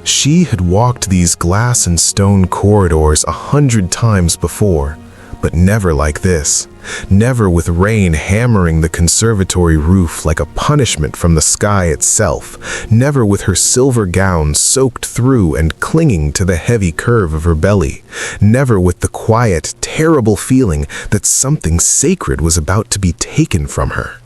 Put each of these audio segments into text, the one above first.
She had walked these glass and stone corridors 100 times before, but never like this. Never with rain hammering the conservatory roof like a punishment from the sky itself. Never with her silver gown soaked through and clinging to the heavy curve of her belly. Never with the quiet, terrible feeling that something sacred was about to be taken from her.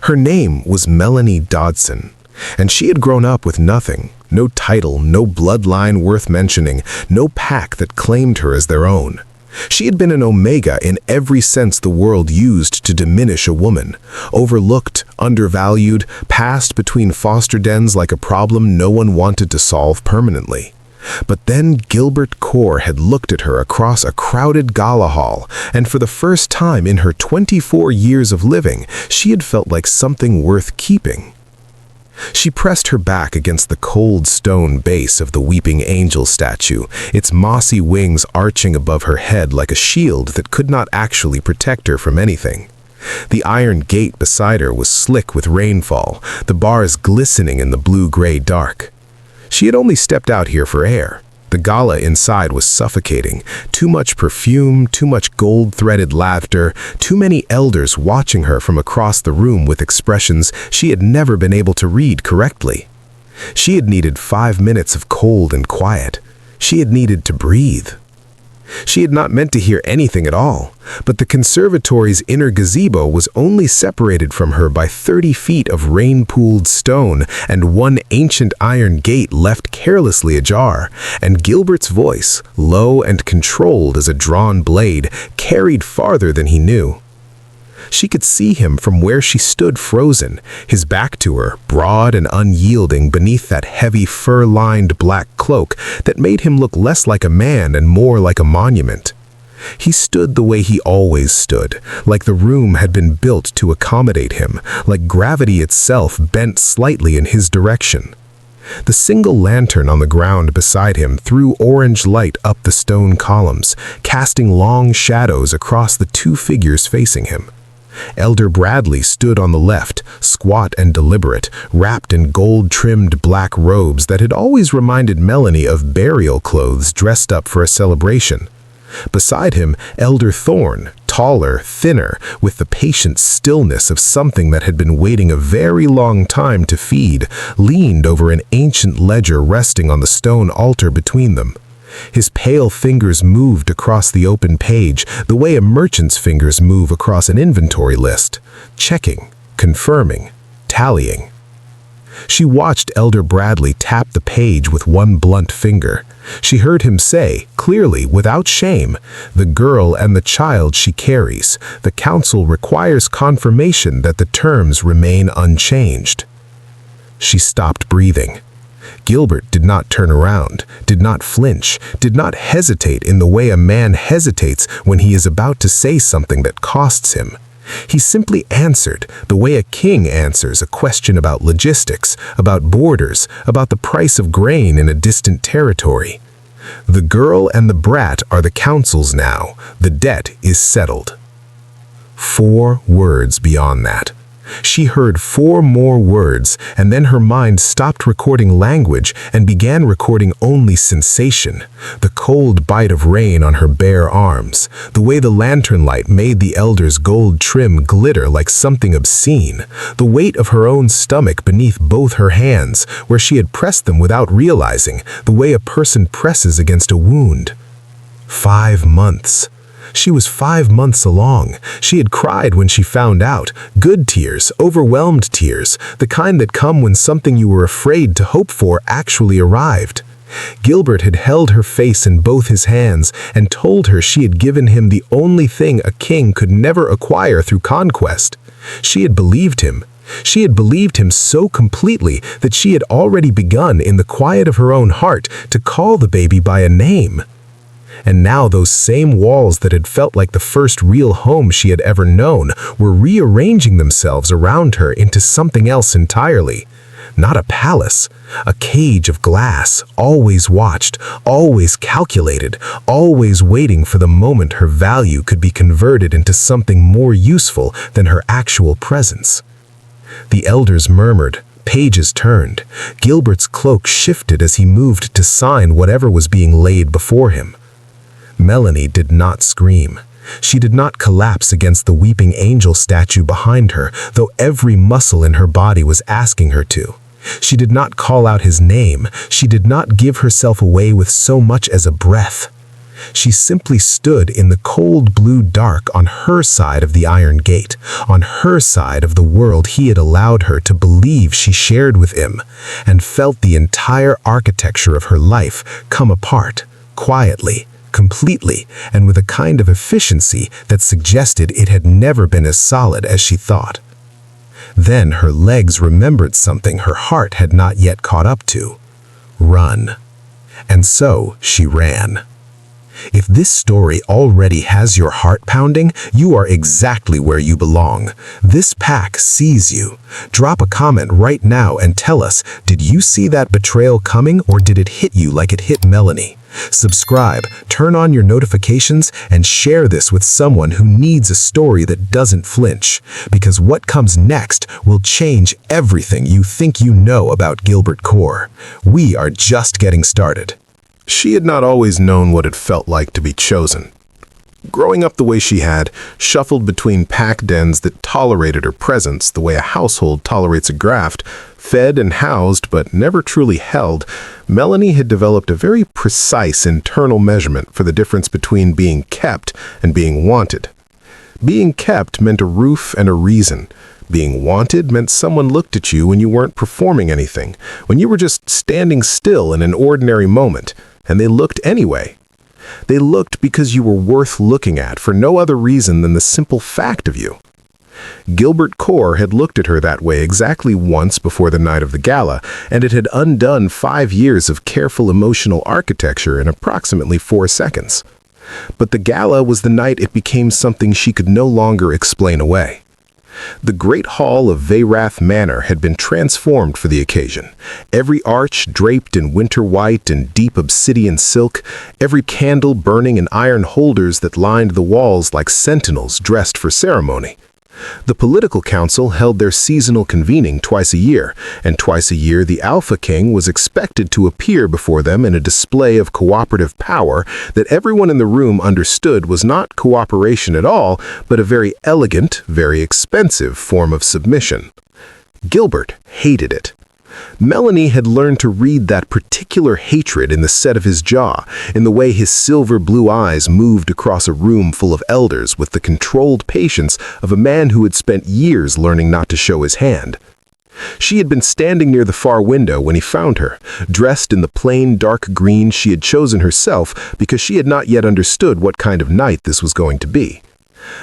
Her name was Melanie Dodson, and she had grown up with nothing. No title, no bloodline worth mentioning, no pack that claimed her as their own. She had been an omega in every sense the world used to diminish a woman. Overlooked, undervalued, passed between foster dens like a problem no one wanted to solve permanently. But then Gilbert Core had looked at her across a crowded gala hall, and for the first time in her 24 years of living, she had felt like something worth keeping. She pressed her back against the cold stone base of the weeping angel statue, its mossy wings arching above her head like a shield that could not actually protect her from anything. The iron gate beside her was slick with rainfall, the bars glistening in the blue-gray dark. She had only stepped out here for air. The gala inside was suffocating. Too much perfume, too much gold-threaded laughter, too many elders watching her from across the room with expressions she had never been able to read correctly. She had needed 5 minutes of cold and quiet. She had needed to breathe. She had not meant to hear anything at all, but the conservatory's inner gazebo was only separated from her by 30 feet of rain-pooled stone and one ancient iron gate left carelessly ajar, and Gilbert's voice, low and controlled as a drawn blade, carried farther than he knew. She could see him from where she stood frozen, his back to her, broad and unyielding beneath that heavy fur-lined black cloak that made him look less like a man and more like a monument. He stood the way he always stood, like the room had been built to accommodate him, like gravity itself bent slightly in his direction. The single lantern on the ground beside him threw orange light up the stone columns, casting long shadows across the two figures facing him. Elder Bradley stood on the left, squat and deliberate, wrapped in gold-trimmed black robes that had always reminded Melanie of burial clothes dressed up for a celebration. Beside him, Elder Thorne, taller, thinner, with the patient stillness of something that had been waiting a very long time to feed, leaned over an ancient ledger resting on the stone altar between them. His pale fingers moved across the open page the way a merchant's fingers move across an inventory list, checking, confirming, tallying. She watched Elder Bradley tap the page with one blunt finger. She heard him say, clearly, without shame, "The girl and the child she carries. The council requires confirmation that the terms remain unchanged." She stopped breathing. Gilbert did not turn around, did not flinch, did not hesitate in the way a man hesitates when he is about to say something that costs him. He simply answered the way a king answers a question about logistics, about borders, about the price of grain in a distant territory. "The girl and the brat are the council's now. The debt is settled." 4 words beyond that. She heard 4 more words, and then her mind stopped recording language and began recording only sensation. The cold bite of rain on her bare arms, the way the lantern light made the elder's gold trim glitter like something obscene, the weight of her own stomach beneath both her hands, where she had pressed them without realizing, the way a person presses against a wound. 5 months. She was 5 months along. She had cried when she found out. Good tears, overwhelmed tears, the kind that come when something you were afraid to hope for actually arrived. Gilbert had held her face in both his hands and told her she had given him the only thing a king could never acquire through conquest. She had believed him. She had believed him so completely that she had already begun in the quiet of her own heart to call the baby by a name. And now those same walls that had felt like the first real home she had ever known were rearranging themselves around her into something else entirely. Not a palace, a cage of glass, always watched, always calculated, always waiting for the moment her value could be converted into something more useful than her actual presence. The elders murmured, Pages turned. Gilbert's cloak shifted as he moved to sign whatever was being laid before him. Melanie did not scream. She did not collapse against the weeping angel statue behind her, though every muscle in her body was asking her to. She did not call out his name. She did not give herself away with so much as a breath. She simply stood in the cold blue dark on her side of the iron gate, on her side of the world he had allowed her to believe she shared with him, and felt the entire architecture of her life come apart, quietly, completely, and with a kind of efficiency that suggested it had never been as solid as she thought. Then her legs remembered something her heart had not yet caught up to. Run. And so she ran. If this story already has your heart pounding, you are exactly where you belong. This pack sees you. Drop a comment right now and tell us, did you see that betrayal coming, or did it hit you like it hit Melanie? Subscribe, turn on your notifications, and share this with someone who needs a story that doesn't flinch, because what comes next will change everything you think you know about Gilbert Core. We are just getting started. She had not always known what it felt like to be chosen. Growing up the way she had, shuffled between pack dens that tolerated her presence the way a household tolerates a graft, fed and housed but never truly held, Melanie had developed a very precise internal measurement for the difference between being kept and being wanted. Being kept meant a roof and a reason. Being wanted meant someone looked at you when you weren't performing anything, when you were just standing still in an ordinary moment, and they looked anyway. They looked because you were worth looking at for no other reason than the simple fact of you. Gilbert Core had looked at her that way exactly once before the night of the gala, and it had undone 5 years of careful emotional architecture in approximately 4 seconds. But the gala was the night it became something she could no longer explain away. The great hall of Veyrath Manor had been transformed for the occasion. Every arch draped in winter white and deep obsidian silk, every candle burning in iron holders that lined the walls like sentinels dressed for ceremony. The political council held their seasonal convening twice a year, and twice a year the Alpha King was expected to appear before them in a display of cooperative power that everyone in the room understood was not cooperation at all, but a very elegant, very expensive form of submission. Gilbert hated it. Melanie had learned to read that particular hatred in the set of his jaw, in the way his silver blue eyes moved across a room full of elders with the controlled patience of a man who had spent years learning not to show his hand. She had been standing near the far window when he found her, dressed in the plain dark green she had chosen herself because she had not yet understood what kind of night this was going to be.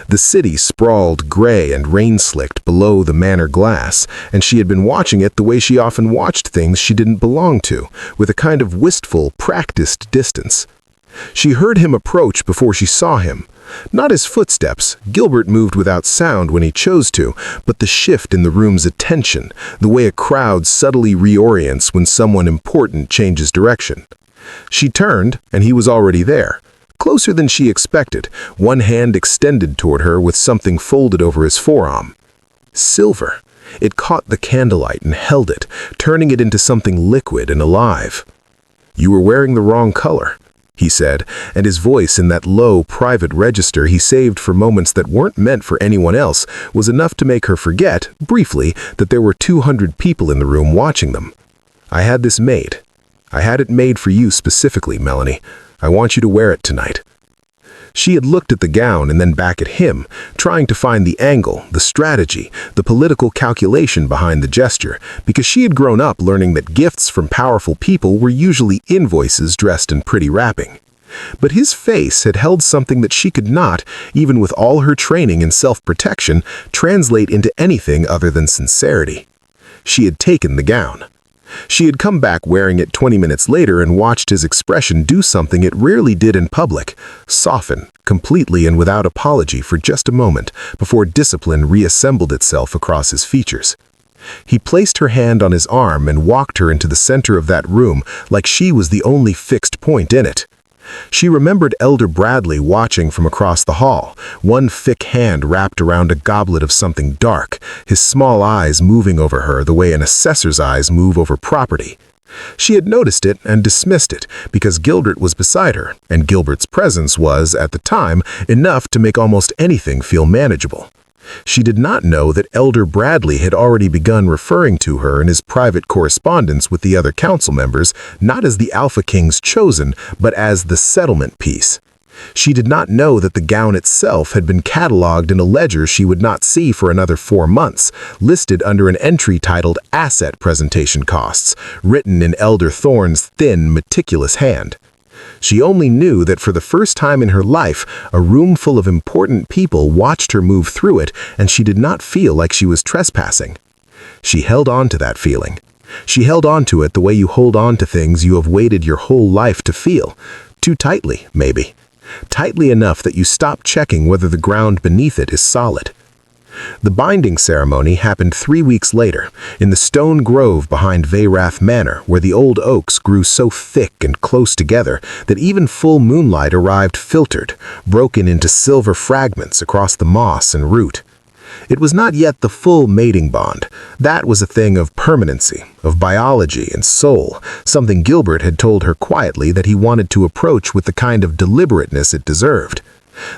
The city sprawled gray and rain-slicked below the manor glass, and she had been watching it the way she often watched things she didn't belong to, with a kind of wistful, practiced distance. She heard him approach before she saw him. Not his footsteps. Gilbert moved without sound when he chose to, but the shift in the room's attention, the way a crowd subtly reorients when someone important changes direction. She turned, and he was already there. Closer than she expected, one hand extended toward her with something folded over his forearm. Silver. It caught the candlelight and held it, turning it into something liquid and alive. "You were wearing the wrong color," he said, and his voice in that low, private register he saved for moments that weren't meant for anyone else was enough to make her forget, briefly, that there were 200 people in the room watching them. "I had this made. I had it made for you specifically, Melanie. I want you to wear it tonight." She had looked at the gown and then back at him, trying to find the angle, the strategy, the political calculation behind the gesture, because she had grown up learning that gifts from powerful people were usually invoices dressed in pretty wrapping. But his face had held something that she could not, even with all her training in self-protection, translate into anything other than sincerity. She had taken the gown. She had come back wearing it 20 minutes later and watched his expression do something it rarely did in public, soften, completely and without apology for just a moment, before discipline reassembled itself across his features. He placed her hand on his arm and walked her into the center of that room like she was the only fixed point in it. She remembered Elder Bradley watching from across the hall, one thick hand wrapped around a goblet of something dark, his small eyes moving over her the way an assessor's eyes move over property. She had noticed it and dismissed it because Gilbert was beside her, and Gilbert's presence was, at the time, enough to make almost anything feel manageable. She did not know that Elder Bradley had already begun referring to her in his private correspondence with the other council members, not as the Alpha King's chosen, but as the settlement piece. She did not know that the gown itself had been cataloged in a ledger she would not see for another 4 months, listed under an entry titled Asset Presentation Costs, written in Elder Thorne's thin, meticulous hand. She only knew that for the first time in her life, a room full of important people watched her move through it, and she did not feel like she was trespassing. She held on to that feeling. She held on to it the way you hold on to things you have waited your whole life to feel. Too tightly, maybe. Tightly enough that you stop checking whether the ground beneath it is solid. The binding ceremony happened 3 weeks later, in the stone grove behind Veyrath Manor, where the old oaks grew so thick and close together that even full moonlight arrived filtered, broken into silver fragments across the moss and root. It was not yet the full mating bond. That was a thing of permanency, of biology and soul, something Gilbert had told her quietly that he wanted to approach with the kind of deliberateness it deserved.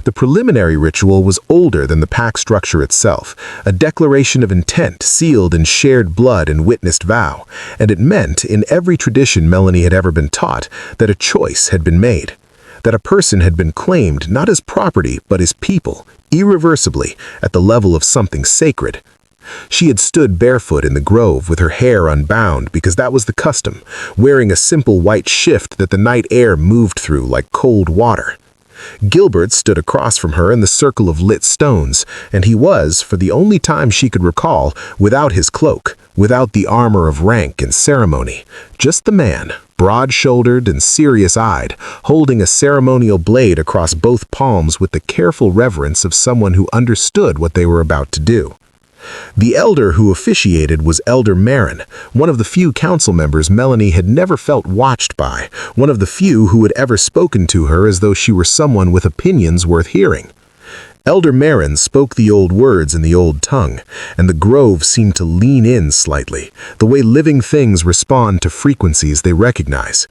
The preliminary ritual was older than the pact structure itself, a declaration of intent sealed in shared blood and witnessed vow, and it meant, in every tradition Melanie had ever been taught, that a choice had been made, that a person had been claimed not as property but as people, irreversibly, at the level of something sacred. She had stood barefoot in the grove with her hair unbound because that was the custom, wearing a simple white shift that the night air moved through like cold water. Gilbert stood across from her in the circle of lit stones, and he was, for the only time she could recall, without his cloak, without the armor of rank and ceremony, just the man, broad-shouldered and serious-eyed, holding a ceremonial blade across both palms with the careful reverence of someone who understood what they were about to do. The elder who officiated was Elder Marin, one of the few council members Melanie had never felt watched by, one of the few who had ever spoken to her as though she were someone with opinions worth hearing. Elder Marin spoke the old words in the old tongue, and the grove seemed to lean in slightly, the way living things respond to frequencies they recognize.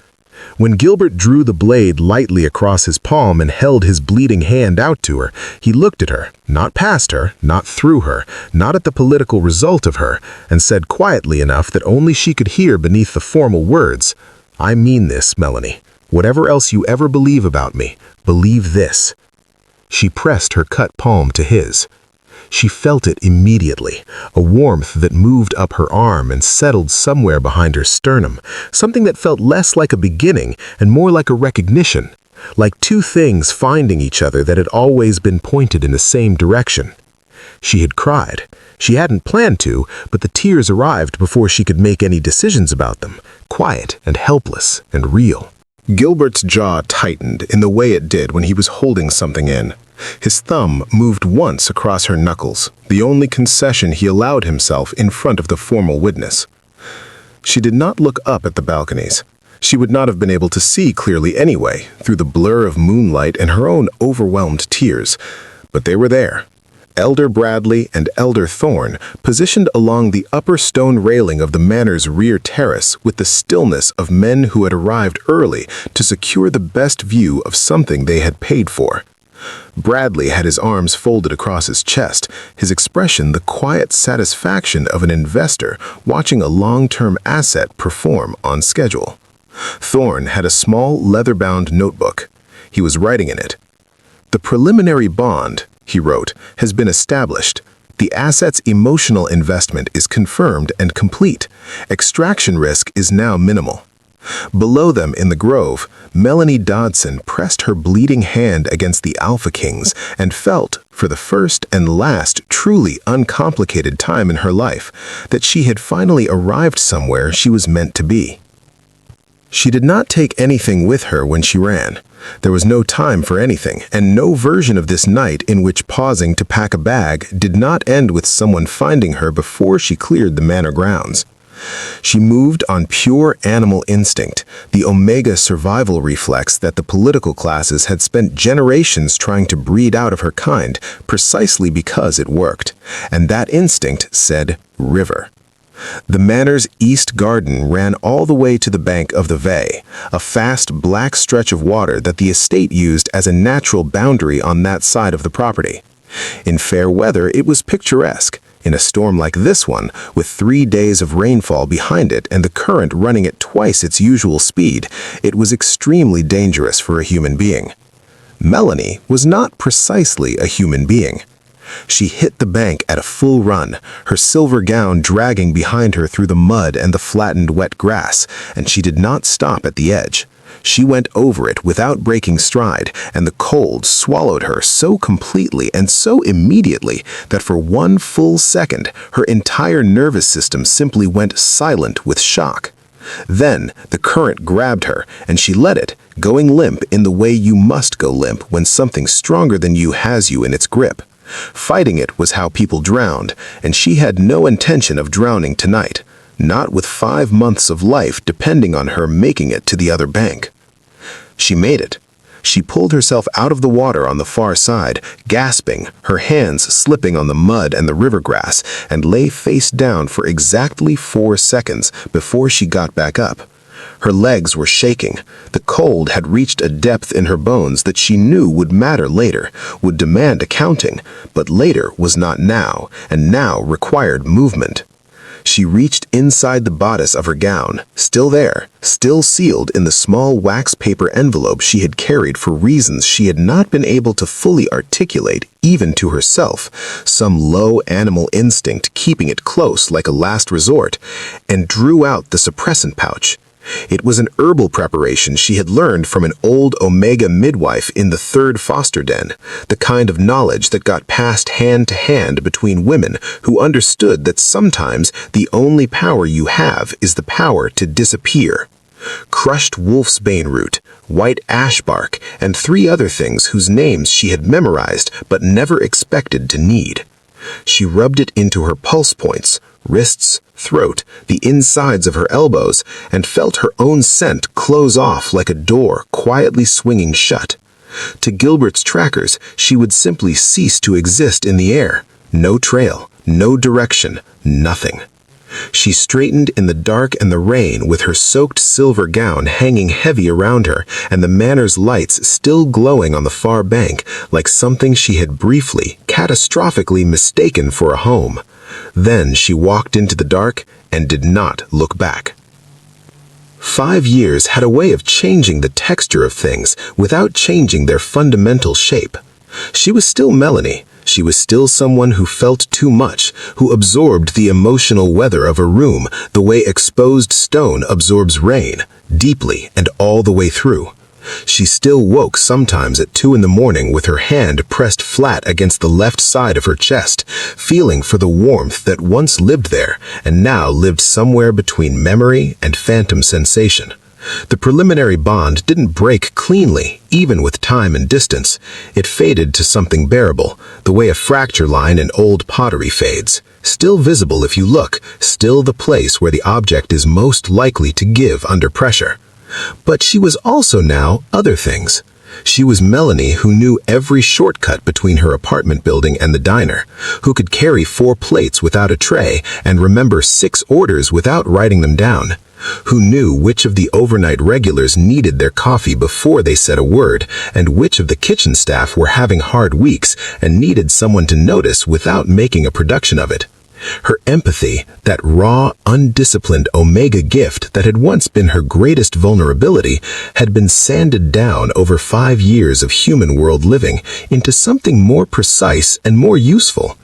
When Gilbert drew the blade lightly across his palm and held his bleeding hand out to her, he looked at her, not past her, not through her, not at the political result of her, and said quietly enough that only she could hear beneath the formal words, "I mean this, Melanie. Whatever else you ever believe about me, believe this." She pressed her cut palm to his. She felt it immediately, a warmth that moved up her arm and settled somewhere behind her sternum, something that felt less like a beginning and more like a recognition, like two things finding each other that had always been pointed in the same direction. She had cried. She hadn't planned to, but the tears arrived before she could make any decisions about them, quiet and helpless and real. Gilbert's jaw tightened in the way it did when he was holding something in. His thumb moved once across her knuckles, the only concession he allowed himself in front of the formal witness. She did not look up at the balconies. She would not have been able to see clearly anyway, through the blur of moonlight and her own overwhelmed tears. But they were there. Elder Bradley and Elder Thorne, positioned along the upper stone railing of the manor's rear terrace with the stillness of men who had arrived early to secure the best view of something they had paid for. Bradley had his arms folded across his chest, his expression the quiet satisfaction of an investor watching a long-term asset perform on schedule. Thorne had a small leather-bound notebook. He was writing in it. "The preliminary bond," he wrote, "has been established. The asset's emotional investment is confirmed and complete. Extraction risk is now minimal." Below them in the grove, Melanie Dodson pressed her bleeding hand against the Alpha King's and felt, for the first and last truly uncomplicated time in her life, that she had finally arrived somewhere she was meant to be. She did not take anything with her when she ran. There was no time for anything, and no version of this night in which pausing to pack a bag did not end with someone finding her before she cleared the manor grounds. She moved on pure animal instinct, the omega survival reflex that the political classes had spent generations trying to breed out of her kind precisely because it worked. And that instinct said river. The manor's east garden ran all the way to the bank of the Vey, a fast black stretch of water that the estate used as a natural boundary on that side of the property. In fair weather, it was picturesque. In a storm like this one, with 3 days of rainfall behind it and the current running at twice its usual speed, it was extremely dangerous for a human being. Melanie was not precisely a human being. She hit the bank at a full run, her silver gown dragging behind her through the mud and the flattened wet grass, and she did not stop at the edge. She went over it without breaking stride, and the cold swallowed her so completely and so immediately that for 1 full second her entire nervous system simply went silent with shock. Then the current grabbed her, and she let it, going limp in the way you must go limp when something stronger than you has you in its grip. Fighting it was how people drowned, and she had no intention of drowning tonight. Not with 5 months of life depending on her making it to the other bank. She made it. She pulled herself out of the water on the far side, gasping, her hands slipping on the mud and the river grass, and lay face down for exactly 4 seconds before she got back up. Her legs were shaking. The cold had reached a depth in her bones that she knew would matter later, would demand accounting, but later was not now, and now required movement. She reached inside the bodice of her gown, still there, still sealed in the small wax paper envelope she had carried for reasons she had not been able to fully articulate even to herself, some low animal instinct keeping it close like a last resort, and drew out the suppressant pouch. It was an herbal preparation she had learned from an old Omega midwife in the 3rd foster den, the kind of knowledge that got passed hand to hand between women who understood that sometimes the only power you have is the power to disappear. Crushed wolfsbane root, white ash bark, and 3 other things whose names she had memorized but never expected to need. She rubbed it into her pulse points, wrists, throat, the insides of her elbows, and felt her own scent close off like a door quietly swinging shut. To Gilbert's trackers, she would simply cease to exist in the air. No trail, no direction, nothing. She straightened in the dark and the rain with her soaked silver gown hanging heavy around her and the manor's lights still glowing on the far bank like something she had briefly, catastrophically mistaken for a home. Then she walked into the dark and did not look back. 5 years had a way of changing the texture of things without changing their fundamental shape. She was still Melanie. She was still someone who felt too much, who absorbed the emotional weather of a room the way exposed stone absorbs rain, deeply and all the way through. She still woke sometimes at 2 in the morning with her hand pressed flat against the left side of her chest, feeling for the warmth that once lived there and now lived somewhere between memory and phantom sensation. The preliminary bond didn't break cleanly, even with time and distance. It faded to something bearable, the way a fracture line in old pottery fades. Still visible if you look, still the place where the object is most likely to give under pressure. But she was also now other things. She was Melanie who knew every shortcut between her apartment building and the diner, who could carry 4 plates without a tray and remember 6 orders without writing them down, who knew which of the overnight regulars needed their coffee before they said a word, and which of the kitchen staff were having hard weeks and needed someone to notice without making a production of it. Her empathy, that raw, undisciplined Omega gift that had once been her greatest vulnerability, had been sanded down over 5 years of human world living into something more precise and more useful.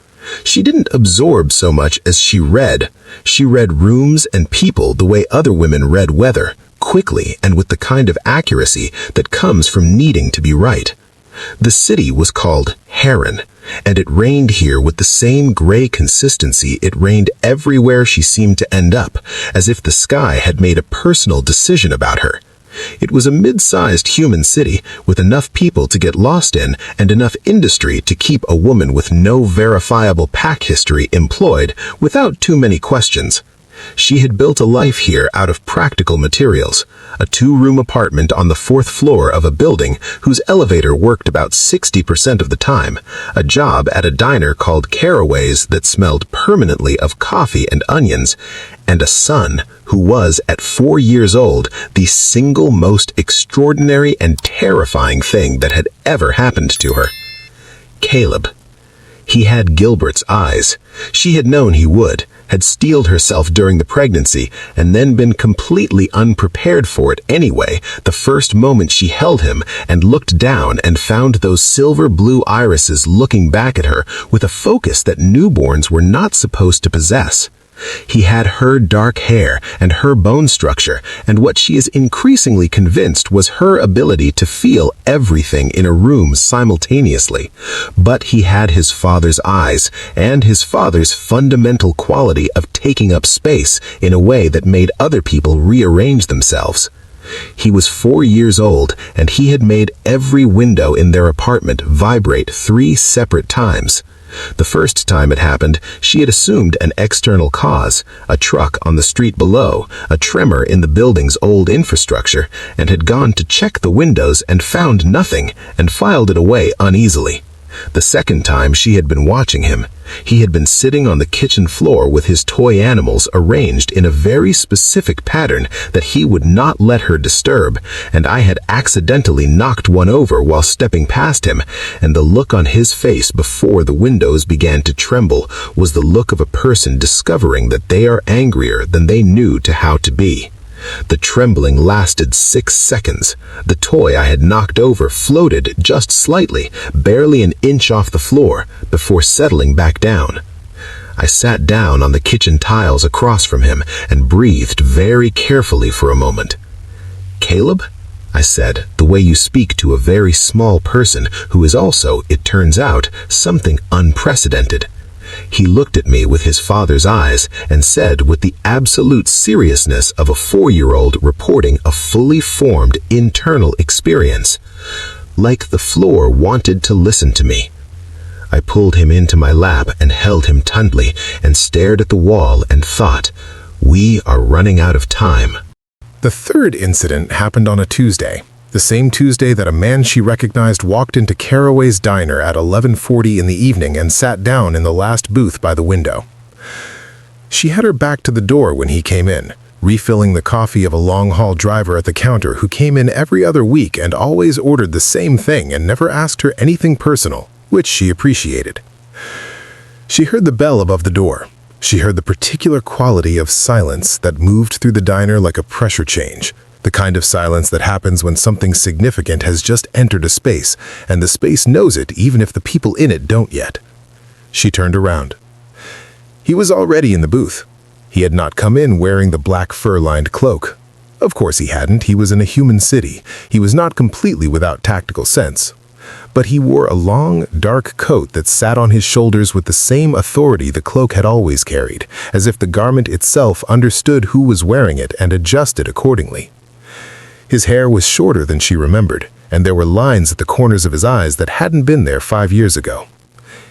She didn't absorb so much as she read. She read rooms and people the way other women read weather, quickly and with the kind of accuracy that comes from needing to be right. The city was called Haron, and it rained here with the same gray consistency it rained everywhere she seemed to end up, as if the sky had made a personal decision about her. It was a mid-sized human city with enough people to get lost in and enough industry to keep a woman with no verifiable pack history employed without too many questions. She had built a life here out of practical materials, a 2-room apartment on the 4th floor of a building whose elevator worked about 60% of the time, a job at a diner called Caraway's that smelled permanently of coffee and onions, and a son who was, at 4 years old, the single most extraordinary and terrifying thing that had ever happened to her. Caleb. He had Gilbert's eyes. She had known he would, had steeled herself during the pregnancy, and then been completely unprepared for it anyway, the first moment she held him and looked down and found those silver-blue irises looking back at her with a focus that newborns were not supposed to possess. He had her dark hair and her bone structure, and what she is increasingly convinced was her ability to feel everything in a room simultaneously. But he had his father's eyes, and his father's fundamental quality of taking up space in a way that made other people rearrange themselves. He was 4 years old, and he had made every window in their apartment vibrate 3 separate times. The first time it happened, she had assumed an external cause, a truck on the street below, a tremor in the building's old infrastructure, and had gone to check the windows and found nothing, and filed it away uneasily. The second time she had been watching him. He had been sitting on the kitchen floor with his toy animals arranged in a very specific pattern that he would not let her disturb, and I had accidentally knocked one over while stepping past him, and the look on his face before the windows began to tremble was the look of a person discovering that they are angrier than they knew how to be. The trembling lasted 6 seconds. The toy I had knocked over floated just slightly, barely an inch off the floor, before settling back down. I sat down on the kitchen tiles across from him and breathed very carefully for a moment. "Caleb?" I said, the way you speak to a very small person who is also, it turns out, something unprecedented. He looked at me with his father's eyes and said with the absolute seriousness of a 4-year-old reporting a fully formed internal experience. Like the floor wanted to listen to me. I pulled him into my lap and held him tightly and stared at the wall and thought, we are running out of time. The third incident happened on a Tuesday. The same Tuesday that a man she recognized walked into Caraway's diner at 11:40 in the evening and sat down in the last booth by the window. She had her back to the door when he came in, refilling the coffee of a long-haul driver at the counter who came in every other week and always ordered the same thing and never asked her anything personal, which she appreciated. She heard the bell above the door. She heard the particular quality of silence that moved through the diner like a pressure change. The kind of silence that happens when something significant has just entered a space, and the space knows it even if the people in it don't yet. She turned around. He was already in the booth. He had not come in wearing the black fur-lined cloak. Of course he hadn't. He was in a human city. He was not completely without tactical sense. But he wore a long, dark coat that sat on his shoulders with the same authority the cloak had always carried, as if the garment itself understood who was wearing it and adjusted accordingly. His hair was shorter than she remembered, and there were lines at the corners of his eyes that hadn't been there 5 years ago.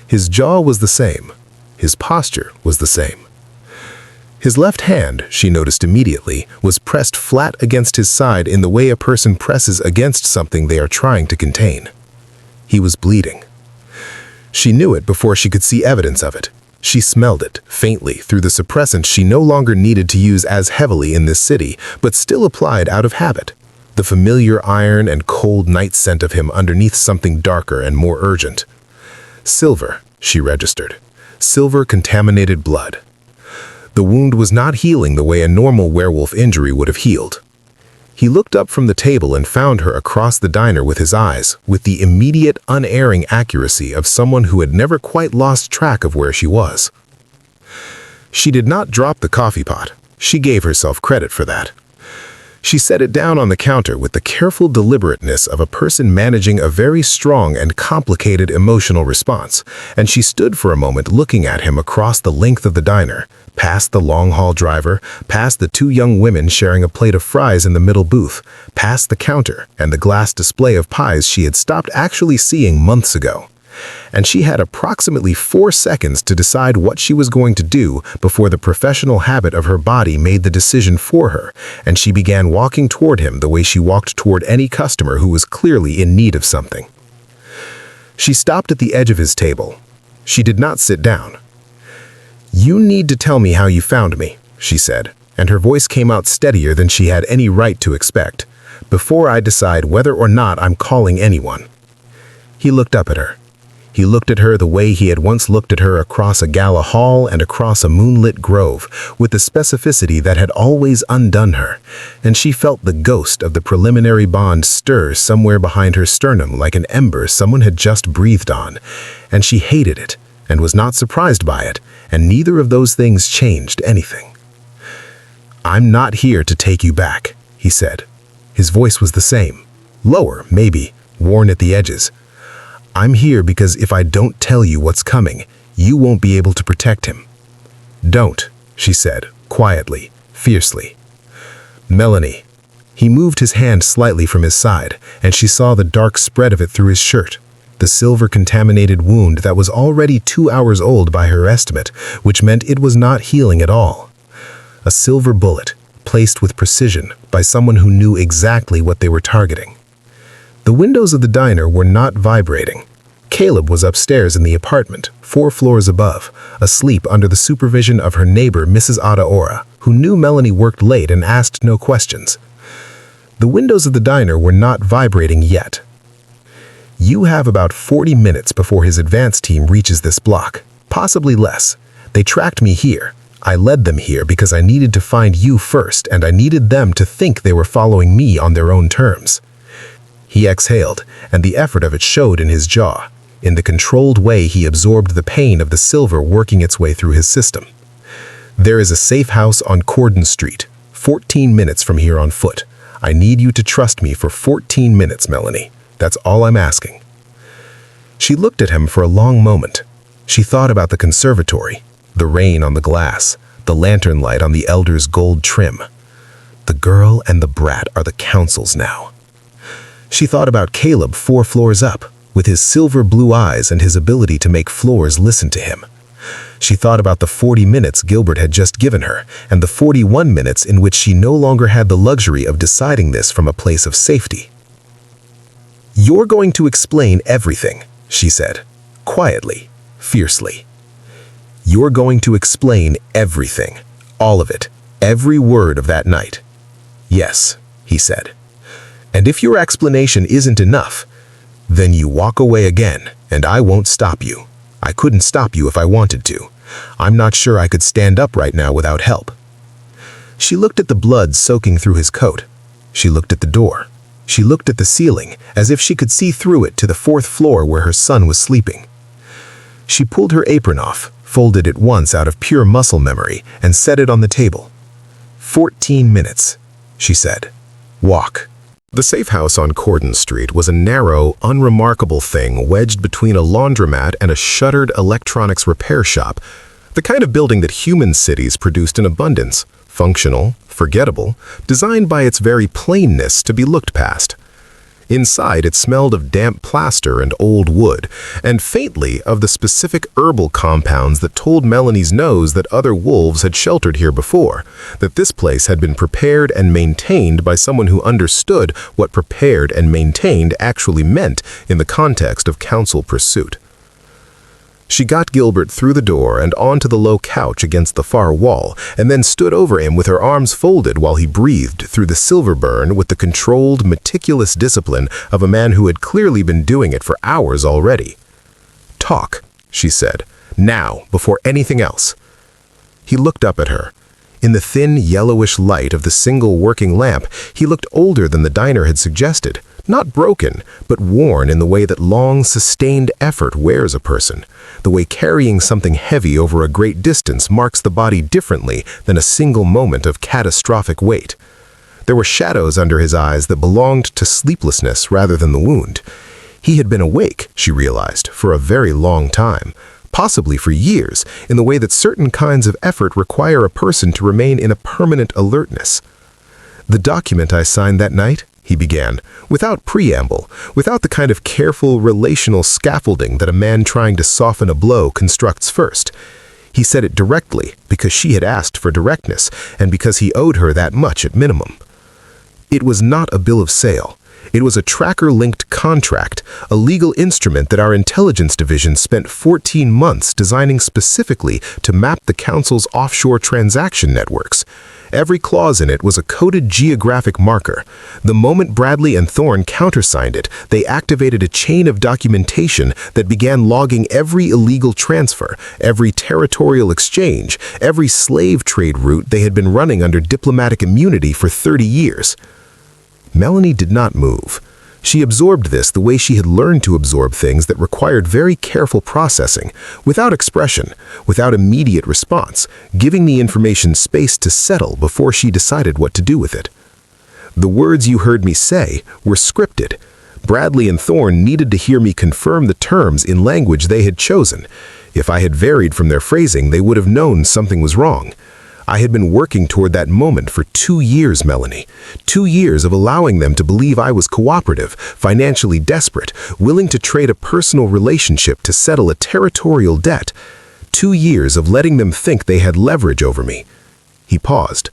His jaw was the same. His posture was the same. His left hand, she noticed immediately, was pressed flat against his side in the way a person presses against something they are trying to contain. He was bleeding. She knew it before she could see evidence of it. She smelled it, faintly, through the suppressant she no longer needed to use as heavily in this city, but still applied out of habit. The familiar iron and cold night scent of him underneath something darker and more urgent. Silver, she registered. Silver contaminated blood. The wound was not healing the way a normal werewolf injury would have healed. He looked up from the table and found her across the diner with his eyes, with the immediate, unerring accuracy of someone who had never quite lost track of where she was. She did not drop the coffee pot. She gave herself credit for that. She set it down on the counter with the careful deliberateness of a person managing a very strong and complicated emotional response, and she stood for a moment looking at him across the length of the diner, past the long-haul driver, past the 2 young women sharing a plate of fries in the middle booth, past the counter and the glass display of pies she had stopped actually seeing months ago. and she had approximately 4 seconds to decide what she was going to do before the professional habit of her body made the decision for her, and she began walking toward him the way she walked toward any customer who was clearly in need of something. She stopped at the edge of his table. She did not sit down. "You need to tell me how you found me," she said, and her voice came out steadier than she had any right to expect, "before I decide whether or not I'm calling anyone." He looked up at her. He looked at her the way he had once looked at her across a gala hall and across a moonlit grove, with the specificity that had always undone her, and she felt the ghost of the preliminary bond stir somewhere behind her sternum like an ember someone had just breathed on, and she hated it and was not surprised by it, and neither of those things changed anything. "I'm not here to take you back," he said. His voice was the same, lower, maybe, worn at the edges. "I'm here because if I don't tell you what's coming, you won't be able to protect him." "Don't," she said, quietly, fiercely. "Melanie." He moved his hand slightly from his side, and she saw the dark spread of it through his shirt, the silver-contaminated wound that was already 2 hours old by her estimate, which meant it was not healing at all. A silver bullet, placed with precision by someone who knew exactly what they were targeting. The windows of the diner were not vibrating. Caleb was upstairs in the apartment, 4 floors above, asleep under the supervision of her neighbor, Mrs. Adaora, who knew Melanie worked late and asked no questions. The windows of the diner were not vibrating yet. "You have about 40 minutes before his advance team reaches this block, possibly less. They tracked me here. I led them here because I needed to find you first, and I needed them to think they were following me on their own terms." He exhaled, and the effort of it showed in his jaw. In the controlled way he absorbed the pain of the silver working its way through his system. "There is a safe house on Cordon Street, 14 minutes from here on foot. I need you to trust me for 14 minutes, Melanie. That's all I'm asking." She looked at him for a long moment. She thought about the conservatory, the rain on the glass, the lantern light on the elder's gold trim. The girl and the brat are the councils now. She thought about Caleb 4 floors up, with his silver blue eyes and his ability to make floors listen to him. She thought about the 40 minutes Gilbert had just given her, and the 41 minutes in which she no longer had the luxury of deciding this from a place of safety. "You're going to explain everything," she said, quietly, fiercely. "You're going to explain everything, all of it, every word of that night." "Yes," he said. "And if your explanation isn't enough, then you walk away again, and I won't stop you. I couldn't stop you if I wanted to. I'm not sure I could stand up right now without help." She looked at the blood soaking through his coat. She looked at the door. She looked at the ceiling, as if she could see through it to the 4th floor where her son was sleeping. She pulled her apron off, folded it once out of pure muscle memory, and set it on the table. 14 minutes, she said. "Walk." The safe house on Cordon Street was a narrow, unremarkable thing wedged between a laundromat and a shuttered electronics repair shop, the kind of building that human cities produced in abundance, functional, forgettable, designed by its very plainness to be looked past. Inside, it smelled of damp plaster and old wood, and faintly of the specific herbal compounds that told Melanie's nose that other wolves had sheltered here before, that this place had been prepared and maintained by someone who understood what prepared and maintained actually meant in the context of council pursuit. She got Gilbert through the door and onto the low couch against the far wall, and then stood over him with her arms folded while he breathed through the silver burn with the controlled, meticulous discipline of a man who had clearly been doing it for hours already. "Talk," she said, "now, before anything else." He looked up at her. In the thin, yellowish light of the single working lamp, he looked older than the diner had suggested, not broken, but worn in the way that long, sustained effort wears a person, the way carrying something heavy over a great distance marks the body differently than a single moment of catastrophic weight. There were shadows under his eyes that belonged to sleeplessness rather than the wound. He had been awake, she realized, for a very long time, possibly for years, in the way that certain kinds of effort require a person to remain in a permanent alertness. "The document I signed that night," he began, without preamble, without the kind of careful relational scaffolding that a man trying to soften a blow constructs first. He said it directly because she had asked for directness and because he owed her that much at minimum. It was not a bill of sale. It was a tracker-linked contract, a legal instrument that our intelligence division spent 14 months designing specifically to map the council's offshore transaction networks. Every clause in it was a coded geographic marker. The moment Bradley and Thorne countersigned it, they activated a chain of documentation that began logging every illegal transfer, every territorial exchange, every slave trade route they had been running under diplomatic immunity for 30 years. Melanie did not move. She absorbed this the way she had learned to absorb things that required very careful processing, without expression, without immediate response, giving the information space to settle before she decided what to do with it. The words you heard me say were scripted. Bradley and Thorne needed to hear me confirm the terms in language they had chosen. If I had varied from their phrasing, they would have known something was wrong. I had been working toward that moment for 2 years, Melanie. 2 years of allowing them to believe I was cooperative, financially desperate, willing to trade a personal relationship to settle a territorial debt. 2 years of letting them think they had leverage over me. He paused.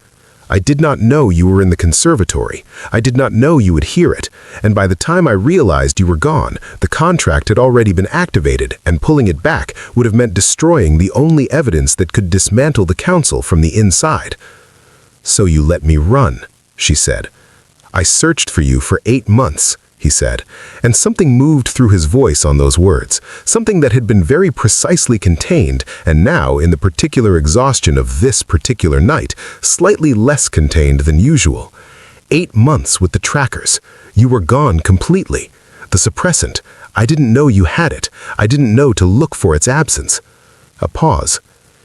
I did not know you were in the conservatory. I did not know you would hear it. And by the time I realized you were gone, the contract had already been activated, and pulling it back would have meant destroying the only evidence that could dismantle the council from the inside. So you let me run, she said. I searched for you for 8 months, he said, and something moved through his voice on those words, something that had been very precisely contained, and now, in the particular exhaustion of this particular night, slightly less contained than usual. 8 months with the trackers. You were gone completely. The suppressant. I didn't know you had it. I didn't know to look for its absence. A pause.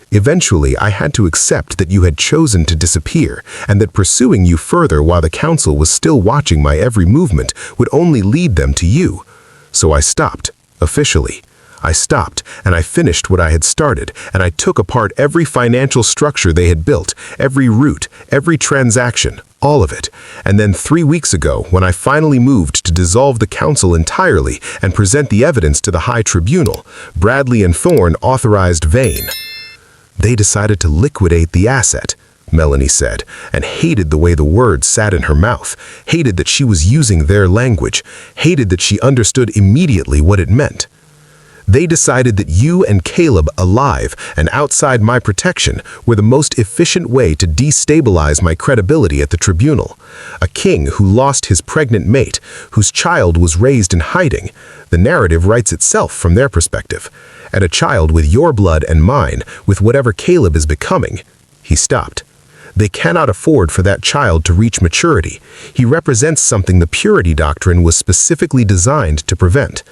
Eventually, I had to accept that you had chosen to disappear, and that pursuing you further while the council was still watching my every movement would only lead them to you. So I stopped, officially. I stopped, and I finished what I had started, and I took apart every financial structure they had built, every route, every transaction, all of it. And then 3 weeks ago, when I finally moved to dissolve the council entirely and present the evidence to the High Tribunal, Bradley and Thorne authorized Vane. They decided to liquidate the asset, Melanie said, and hated the way the words sat in her mouth, hated that she was using their language, hated that she understood immediately what it meant. They decided that you and Caleb, alive and outside my protection, were the most efficient way to destabilize my credibility at the tribunal. A king who lost his pregnant mate, whose child was raised in hiding. The narrative writes itself from their perspective. And a child with your blood and mine, with whatever Caleb is becoming. He stopped. They cannot afford for that child to reach maturity. He represents something the purity doctrine was specifically designed to prevent.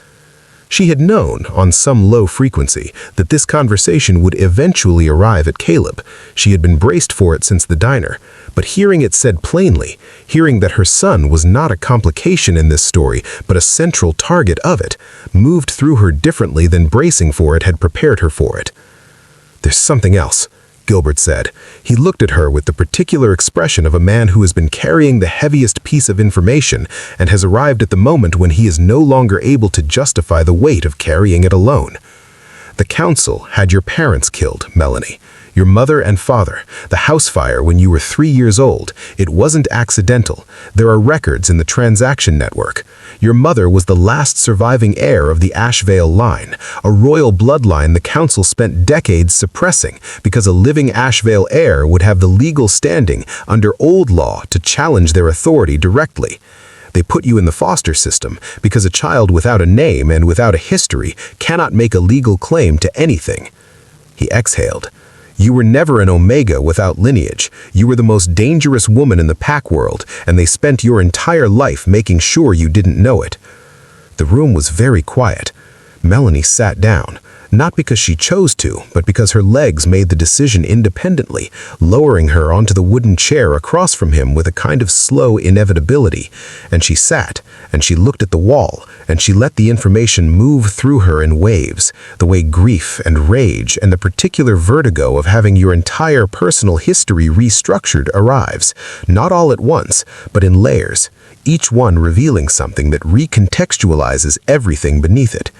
She had known, on some low frequency, that this conversation would eventually arrive at Caleb. She had been braced for it since the diner. But hearing it said plainly, hearing that her son was not a complication in this story, but a central target of it, moved through her differently than bracing for it had prepared her for it. There's something else, Gilbert said. He looked at her with the particular expression of a man who has been carrying the heaviest piece of information and has arrived at the moment when he is no longer able to justify the weight of carrying it alone. The council had your parents killed, Melanie. Your mother and father, the house fire when you were 3 years old. It wasn't accidental. There are records in the transaction network. Your mother was the last surviving heir of the Ashvale line, a royal bloodline the council spent decades suppressing because a living Ashvale heir would have the legal standing under old law to challenge their authority directly. They put you in the foster system because a child without a name and without a history cannot make a legal claim to anything. He exhaled. You were never an Omega without lineage. You were the most dangerous woman in the pack world, and they spent your entire life making sure you didn't know it. The room was very quiet. Melanie sat down. not because she chose to, but because her legs made the decision independently, lowering her onto the wooden chair across from him with a kind of slow inevitability. And she sat, and she looked at the wall, and she let the information move through her in waves, the way grief and rage and the particular vertigo of having your entire personal history restructured arrives, not all at once, but in layers, each one revealing something that recontextualizes everything beneath it.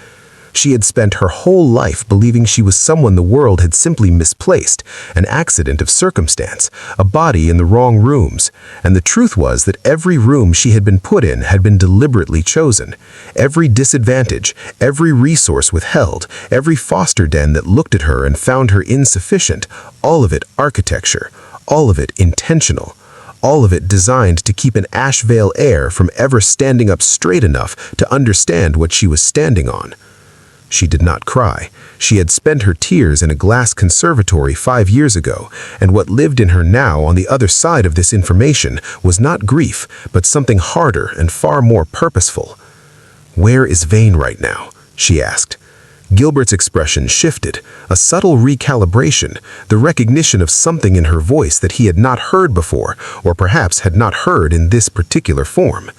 She had spent her whole life believing she was someone the world had simply misplaced, an accident of circumstance, a body in the wrong rooms. And the truth was that every room she had been put in had been deliberately chosen. Every disadvantage, every resource withheld, every foster den that looked at her and found her insufficient, all of it architecture, all of it intentional. All of it designed to keep an Ashevale heir from ever standing up straight enough to understand what she was standing on. She did not cry. She had spent her tears in a glass conservatory 5 years ago, and what lived in her now on the other side of this information was not grief, but something harder and far more purposeful. "Where is Vane right now?" she asked. Gilbert's expression shifted, a subtle recalibration, the recognition of something in her voice that he had not heard before, or perhaps had not heard in this particular form.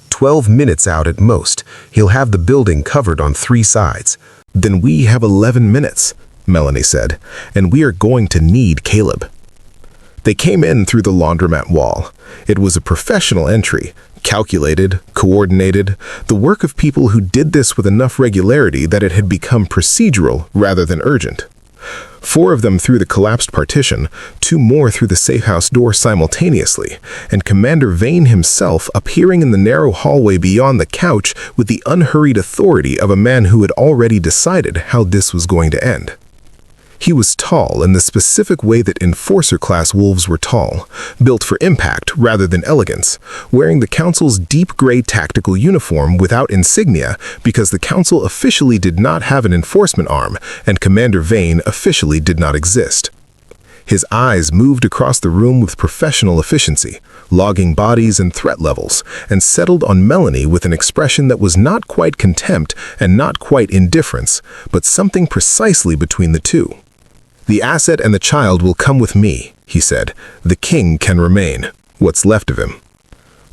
12 minutes out at most. He'll have the building covered on 3 sides. "Then we have 11 minutes, Melanie said, "and we are going to need Caleb." They came in through the laundromat wall. It was a professional entry, calculated, coordinated, the work of people who did this with enough regularity that it had become procedural rather than urgent. 4 of them through the collapsed partition, 2 more through the safe house door simultaneously, and Commander Vane himself appearing in the narrow hallway beyond the couch with the unhurried authority of a man who had already decided how this was going to end. He was tall in the specific way that Enforcer-class wolves were tall, built for impact rather than elegance, wearing the Council's deep gray tactical uniform without insignia because the Council officially did not have an enforcement arm and Commander Vane officially did not exist. His eyes moved across the room with professional efficiency, logging bodies and threat levels, and settled on Melanie with an expression that was not quite contempt and not quite indifference, but something precisely between the two. "The asset and the child will come with me," he said. "The king can remain. What's left of him."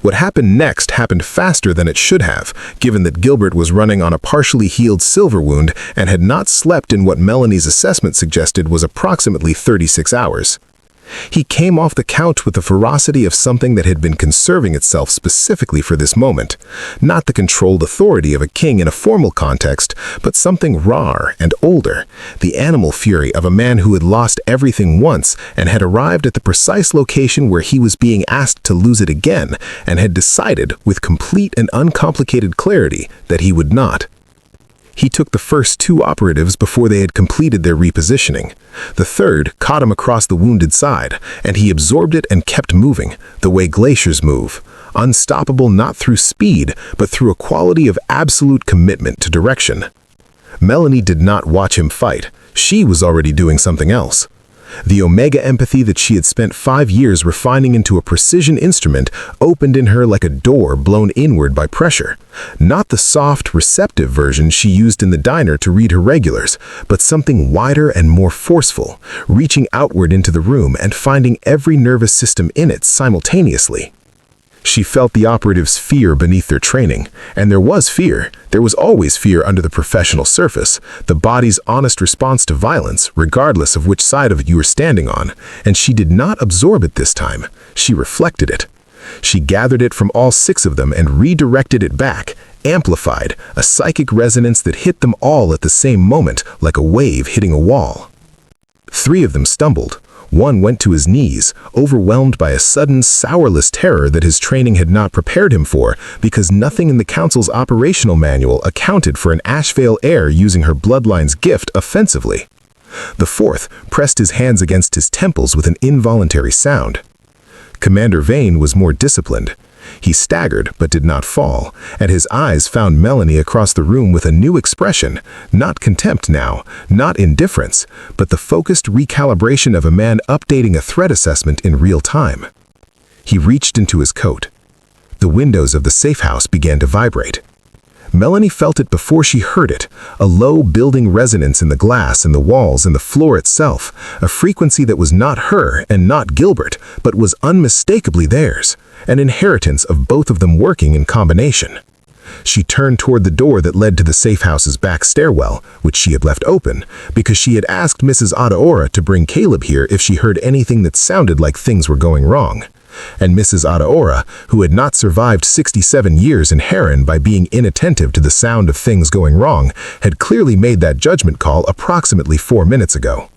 What happened next happened faster than it should have, given that Gilbert was running on a partially healed silver wound and had not slept in what Melanie's assessment suggested was approximately 36 hours. He came off the couch with the ferocity of something that had been conserving itself specifically for this moment. Not the controlled authority of a king in a formal context, but something rawer and older. The animal fury of a man who had lost everything once and had arrived at the precise location where he was being asked to lose it again and had decided with complete and uncomplicated clarity that he would not. He took the first 2 operatives before they had completed their repositioning. The third caught him across the wounded side, and he absorbed it and kept moving, the way glaciers move, unstoppable not through speed, but through a quality of absolute commitment to direction. Melanie did not watch him fight. She was already doing something else. The omega empathy that she had spent 5 years refining into a precision instrument opened in her like a door blown inward by pressure. Not the soft, receptive version she used in the diner to read her regulars, but something wider and more forceful, reaching outward into the room and finding every nervous system in it simultaneously. She felt the operatives' fear beneath their training, and there was fear. There was always fear under the professional surface, the body's honest response to violence, regardless of which side of it you were standing on, and she did not absorb it this time. She reflected it. She gathered it from all 6 of them and redirected it back, amplified, a psychic resonance that hit them all at the same moment, like a wave hitting a wall. 3 of them stumbled. 1 went to his knees, overwhelmed by a sudden, sourless terror that his training had not prepared him for, because nothing in the Council's operational manual accounted for an Ashevale heir using her bloodline's gift offensively. The 4th pressed his hands against his temples with an involuntary sound. Commander Vane was more disciplined. He staggered but did not fall, and his eyes found Melanie across the room with a new expression, not contempt now, not indifference, but the focused recalibration of a man updating a threat assessment in real time. He reached into his coat. The windows of the safe house began to vibrate. Melanie felt it before she heard it, a low building resonance in the glass, in the walls, in the floor itself, a frequency that was not her and not Gilbert, but was unmistakably theirs, an inheritance of both of them working in combination. She turned toward the door that led to the safe house's back stairwell, which she had left open, because she had asked Mrs. Adaora to bring Caleb here if she heard anything that sounded like things were going wrong. And Mrs. Adaora, who had not survived 67 years in Haron by being inattentive to the sound of things going wrong, had clearly made that judgment call approximately 4 minutes ago.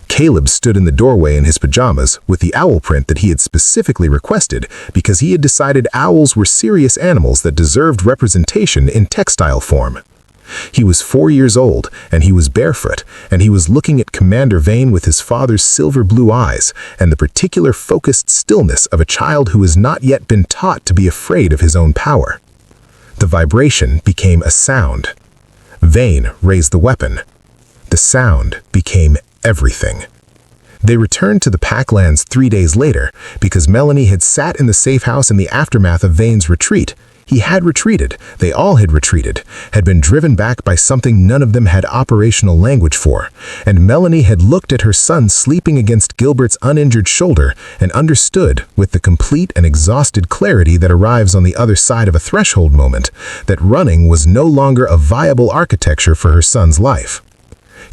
Caleb stood in the doorway in his pajamas with the owl print that he had specifically requested because he had decided owls were serious animals that deserved representation in textile form. He was 4 years old, and he was barefoot, and he was looking at Commander Vane with his father's silver blue eyes and the particular focused stillness of a child who has not yet been taught to be afraid of his own power. The vibration became a sound. Vane raised the weapon. The sound became everything. They returned to the packlands 3 days later because Melanie had sat in the safe house in the aftermath of Vane's retreat. He had retreated, they all had retreated, had been driven back by something none of them had operational language for, and Melanie had looked at her son sleeping against Gilbert's uninjured shoulder and understood, with the complete and exhausted clarity that arrives on the other side of a threshold moment, that running was no longer a viable architecture for her son's life.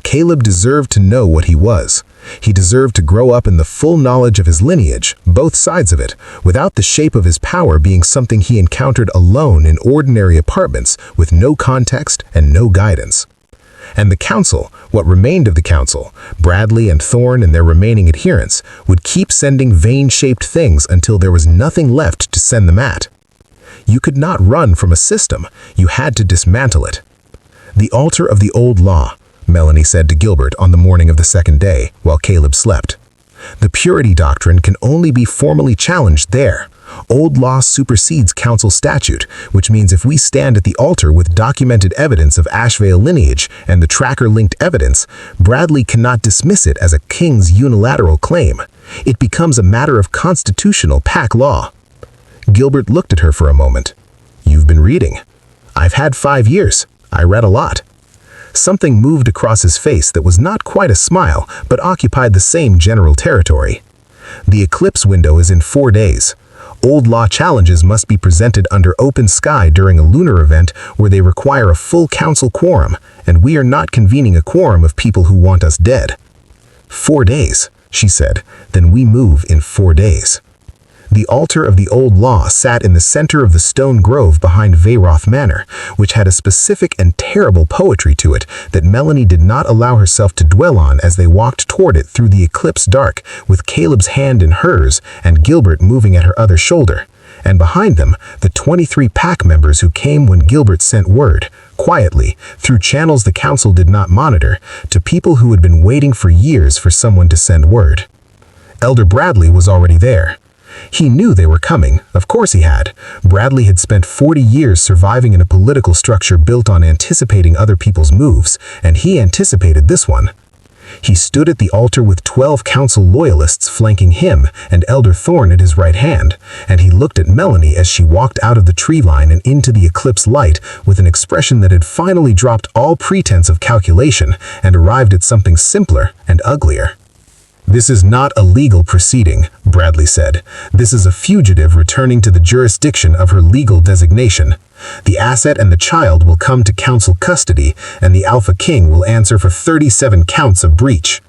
Caleb deserved to know what he was. He deserved to grow up in the full knowledge of his lineage, both sides of it, without the shape of his power being something he encountered alone in ordinary apartments with no context and no guidance. And the council, what remained of the council, Bradley and Thorne and their remaining adherents, would keep sending vein-shaped things until there was nothing left to send them at. You could not run from a system, you had to dismantle it. The altar of the old law, Melanie said to Gilbert on the morning of the second day, while Caleb slept. The purity doctrine can only be formally challenged there. Old law supersedes council statute, which means if we stand at the altar with documented evidence of Ashvale lineage and the tracker-linked evidence, Bradley cannot dismiss it as a king's unilateral claim. It becomes a matter of constitutional pack law. Gilbert looked at her for a moment. "You've been reading." "I've had 5 years. I read a lot." Something moved across his face that was not quite a smile, but occupied the same general territory. "The eclipse window is in 4 days. Old law challenges must be presented under open sky during a lunar event where they require a full council quorum, and we are not convening a quorum of people who want us dead." 4 days, she said. "Then we move in 4 days." The altar of the old law sat in the center of the stone grove behind Veyroth Manor, which had a specific and terrible poetry to it that Melanie did not allow herself to dwell on as they walked toward it through the eclipse dark, with Caleb's hand in hers and Gilbert moving at her other shoulder. And behind them, the 23 pack members who came when Gilbert sent word, quietly, through channels the council did not monitor, to people who had been waiting for years for someone to send word. Elder Bradley was already there. He knew they were coming, of course he had. Bradley had spent 40 years surviving in a political structure built on anticipating other people's moves, and he anticipated this one. He stood at the altar with 12 council loyalists flanking him and Elder Thorne at his right hand, and he looked at Melanie as she walked out of the tree line and into the eclipse light with an expression that had finally dropped all pretense of calculation and arrived at something simpler and uglier. "This is not a legal proceeding," Bradley said. "This is a fugitive returning to the jurisdiction of her legal designation. The asset and the child will come to council custody, and the Alpha King will answer for 37 counts of breach."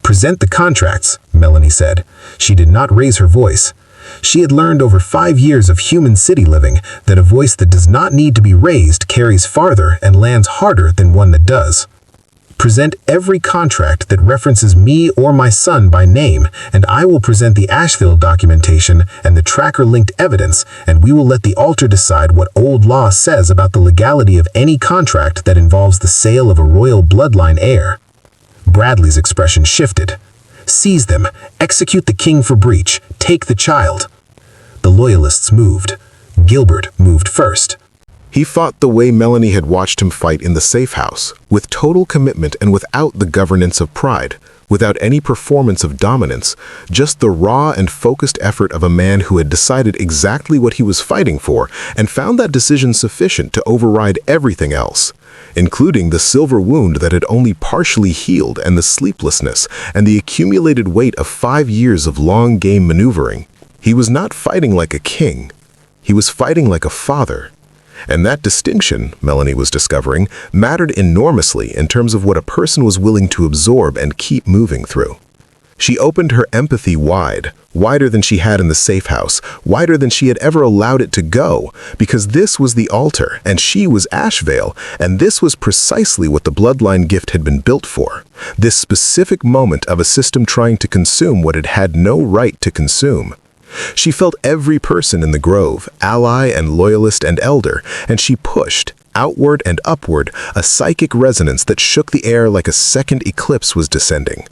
"Present the contracts," Melanie said. She did not raise her voice. She had learned over 5 years of human city living that a voice that does not need to be raised carries farther and lands harder than one that does. "Present every contract that references me or my son by name, and I will present the Asheville documentation and the tracker-linked evidence, and we will let the altar decide what old law says about the legality of any contract that involves the sale of a royal bloodline heir." Bradley's expression shifted. "Seize them, execute the king for breach, take the child." The loyalists moved. Gilbert moved first. He fought the way Melanie had watched him fight in the safe house, with total commitment and without the governance of pride, without any performance of dominance, just the raw and focused effort of a man who had decided exactly what he was fighting for and found that decision sufficient to override everything else, including the silver wound that had only partially healed and the sleeplessness and the accumulated weight of 5 years of long-game maneuvering. He was not fighting like a king. He was fighting like a father. And that distinction, Melanie was discovering, mattered enormously in terms of what a person was willing to absorb and keep moving through. She opened her empathy wide, wider than she had in the safe house, wider than she had ever allowed it to go, because this was the altar, and she was Ashvale, and this was precisely what the bloodline gift had been built for. This specific moment of a system trying to consume what it had no right to consume. She felt every person in the grove, ally and loyalist and elder, and she pushed, outward and upward, a psychic resonance that shook the air like a second eclipse was descending.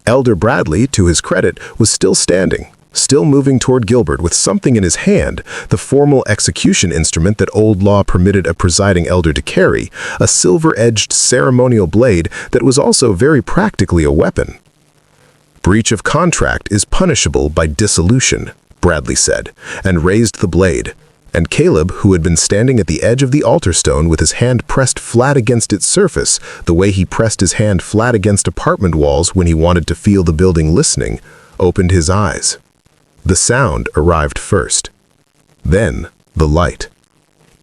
Elder Bradley, to his credit, was still standing, still moving toward Gilbert with something in his hand, the formal execution instrument that old law permitted a presiding elder to carry, a silver-edged ceremonial blade that was also very practically a weapon. "Breach of contract is punishable by dissolution," Bradley said, and raised the blade. And Caleb, who had been standing at the edge of the altar stone with his hand pressed flat against its surface, the way he pressed his hand flat against apartment walls when he wanted to feel the building listening, opened his eyes. The sound arrived first. Then, the light.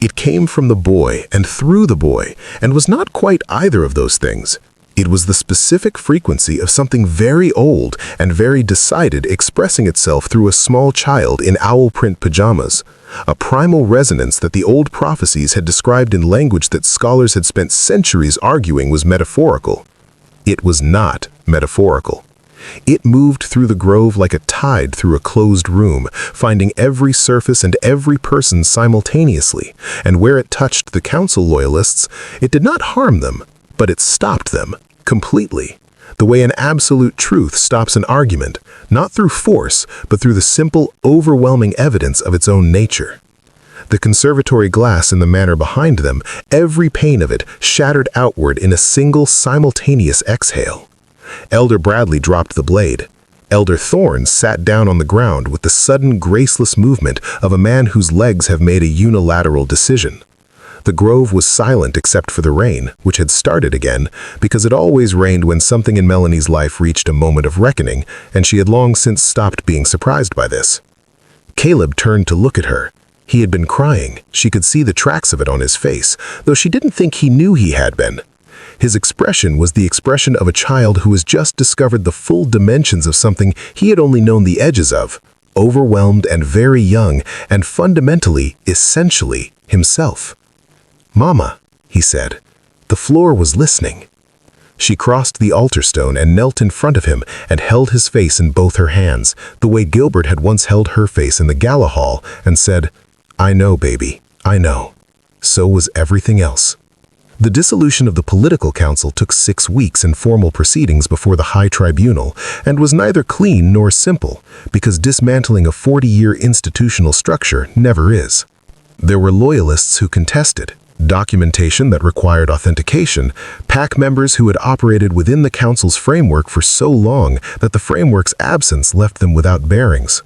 It came from the boy and through the boy, and was not quite either of those things. It was the specific frequency of something very old and very decided expressing itself through a small child in owl print pajamas, a primal resonance that the old prophecies had described in language that scholars had spent centuries arguing was metaphorical. It was not metaphorical. It moved through the grove like a tide through a closed room, finding every surface and every person simultaneously, and where it touched the council loyalists, it did not harm them, but it stopped them completely, the way an absolute truth stops an argument, not through force, but through the simple, overwhelming evidence of its own nature. The conservatory glass in the manor behind them, every pane of it shattered outward in a single simultaneous exhale. Elder Bradley dropped the blade. Elder Thorne sat down on the ground with the sudden, graceless movement of a man whose legs have made a unilateral decision. The grove was silent except for the rain, which had started again, because it always rained when something in Melanie's life reached a moment of reckoning, and she had long since stopped being surprised by this. Caleb turned to look at her. He had been crying. She could see the tracks of it on his face, though she didn't think he knew he had been. His expression was the expression of a child who has just discovered the full dimensions of something he had only known the edges of, overwhelmed and very young, and fundamentally, essentially, himself. "Mama," he said. The floor was listening. She crossed the altar stone and knelt in front of him and held his face in both her hands, the way Gilbert had once held her face in the gala hall, and said, "I know, baby, I know." So was everything else. The dissolution of the political council took 6 weeks in formal proceedings before the High Tribunal, and was neither clean nor simple, because dismantling a 40-year institutional structure never is. There were loyalists who contested, documentation that required authentication, pack members who had operated within the council's framework for so long that the framework's absence left them without bearings.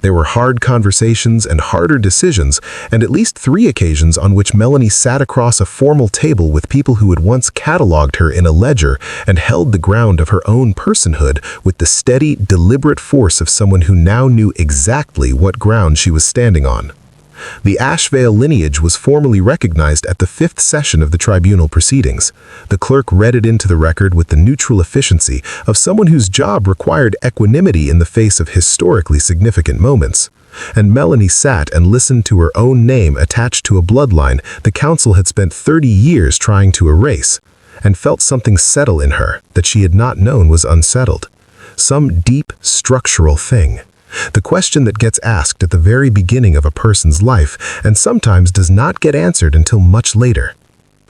There were hard conversations and harder decisions, and at least 3 occasions on which Melanie sat across a formal table with people who had once cataloged her in a ledger and held the ground of her own personhood with the steady, deliberate force of someone who now knew exactly what ground she was standing on. The Ashvale lineage was formally recognized at the 5th session of the tribunal proceedings. The clerk read it into the record with the neutral efficiency of someone whose job required equanimity in the face of historically significant moments. And Melanie sat and listened to her own name attached to a bloodline the council had spent 30 years trying to erase, and felt something settle in her that she had not known was unsettled. Some deep, structural thing. The question that gets asked at the very beginning of a person's life and sometimes does not get answered until much later.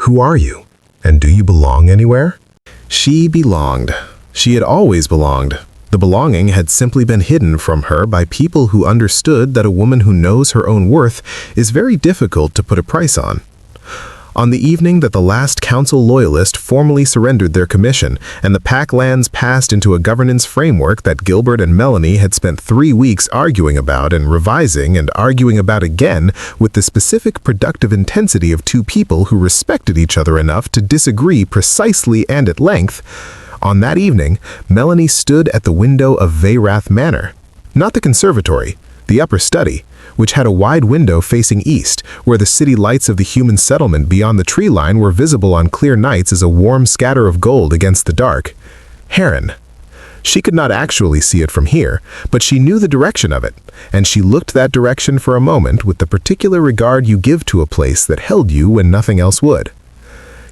Who are you? And do you belong anywhere? She belonged. She had always belonged. The belonging had simply been hidden from her by people who understood that a woman who knows her own worth is very difficult to put a price on. On the evening that the last council loyalist formally surrendered their commission and the packlands passed into a governance framework that Gilbert and Melanie had spent 3 weeks arguing about and revising and arguing about again with the specific productive intensity of two people who respected each other enough to disagree precisely and at length, on that evening, Melanie stood at the window of Veyrath Manor. Not the conservatory, the upper study, which had a wide window facing east, where the city lights of the human settlement beyond the tree line were visible on clear nights as a warm scatter of gold against the dark. Haron. She could not actually see it from here, but she knew the direction of it, and she looked that direction for a moment with the particular regard you give to a place that held you when nothing else would.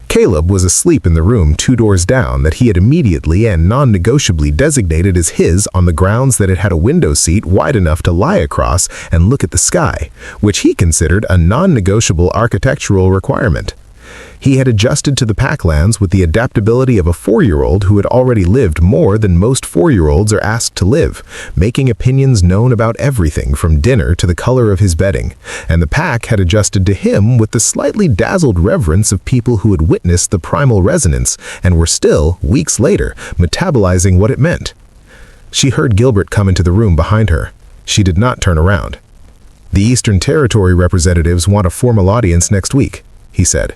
Caleb was asleep in the room 2 doors down that he had immediately and non-negotiably designated as his on the grounds that it had a window seat wide enough to lie across and look at the sky, which he considered a non-negotiable architectural requirement. He had adjusted to the packlands with the adaptability of a 4-year-old who had already lived more than most 4-year-olds are asked to live, making opinions known about everything from dinner to the color of his bedding, and the pack had adjusted to him with the slightly dazzled reverence of people who had witnessed the primal resonance and were still, weeks later, metabolizing what it meant. She heard Gilbert come into the room behind her. She did not turn around. "The Eastern Territory representatives want a formal audience next week," he said.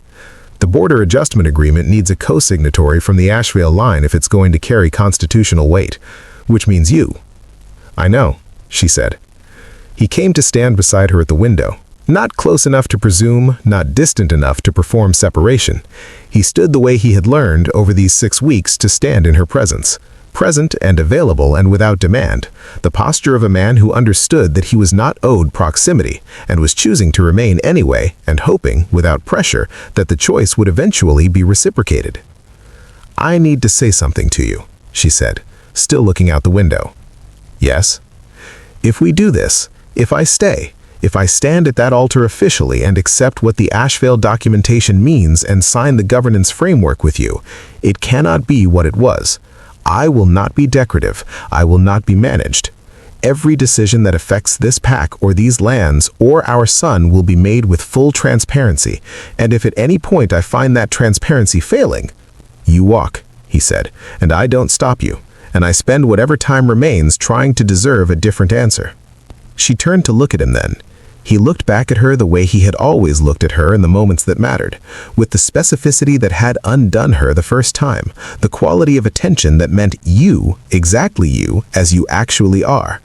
"The border adjustment agreement needs a co-signatory from the Asheville line if it's going to carry constitutional weight, which means you." "I know," she said. He came to stand beside her at the window, not close enough to presume, not distant enough to perform separation. He stood the way he had learned over these 6 weeks to stand in her presence. Present and available and without demand, the posture of a man who understood that he was not owed proximity and was choosing to remain anyway and hoping, without pressure, that the choice would eventually be reciprocated. "I need to say something to you," she said, still looking out the window. "Yes?" "If we do this, if I stay, if I stand at that altar officially and accept what the Asheville documentation means and sign the governance framework with you, it cannot be what it was. I will not be decorative. I will not be managed. Every decision that affects this pack or these lands or our son will be made with full transparency, and if at any point I find that transparency failing, you walk," he said, "and I don't stop you, and I spend whatever time remains trying to deserve a different answer." She turned to look at him then. He looked back at her the way he had always looked at her in the moments that mattered, with the specificity that had undone her the first time, the quality of attention that meant you, exactly you, as you actually are.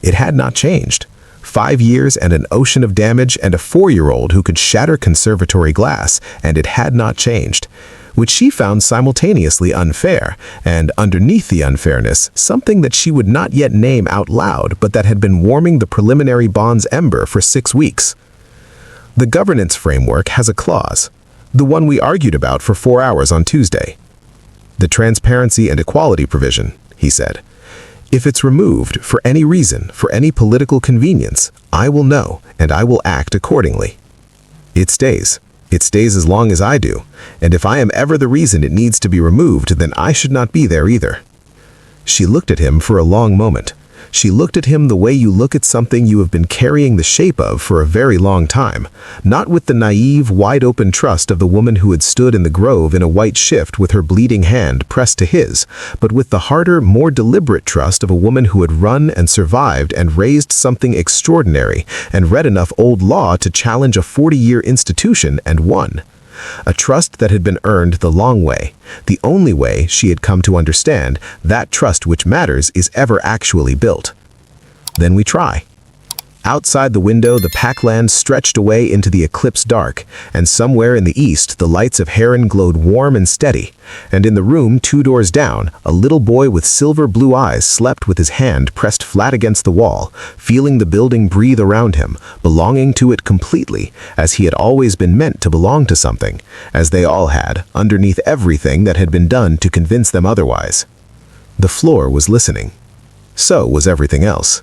It had not changed. 5 years and an ocean of damage and a 4-year-old who could shatter conservatory glass, and it had not changed. Which she found simultaneously unfair, and underneath the unfairness, something that she would not yet name out loud, but that had been warming the preliminary bond's ember for 6 weeks. "The governance framework has a clause, the one we argued about for 4 hours on Tuesday. The transparency and equality provision," he said. "If it's removed for any reason, for any political convenience, I will know, and I will act accordingly. It stays. It stays as long as I do, and if I am ever the reason it needs to be removed, then I should not be there either." She looked at him for a long moment. She looked at him the way you look at something you have been carrying the shape of for a very long time, not with the naive, wide-open trust of the woman who had stood in the grove in a white shift with her bleeding hand pressed to his, but with the harder, more deliberate trust of a woman who had run and survived and raised something extraordinary and read enough old law to challenge a 40-year institution and won. A trust that had been earned the long way, the only way she had come to understand that trust which matters is ever actually built. Then we try. Outside the window, the packland stretched away into the eclipse dark, and somewhere in the east the lights of Haron glowed warm and steady, and in the room 2 doors down, a little boy with silver blue eyes slept with his hand pressed flat against the wall, feeling the building breathe around him, belonging to it completely, as he had always been meant to belong to something, as they all had, underneath everything that had been done to convince them otherwise. The floor was listening. So was everything else.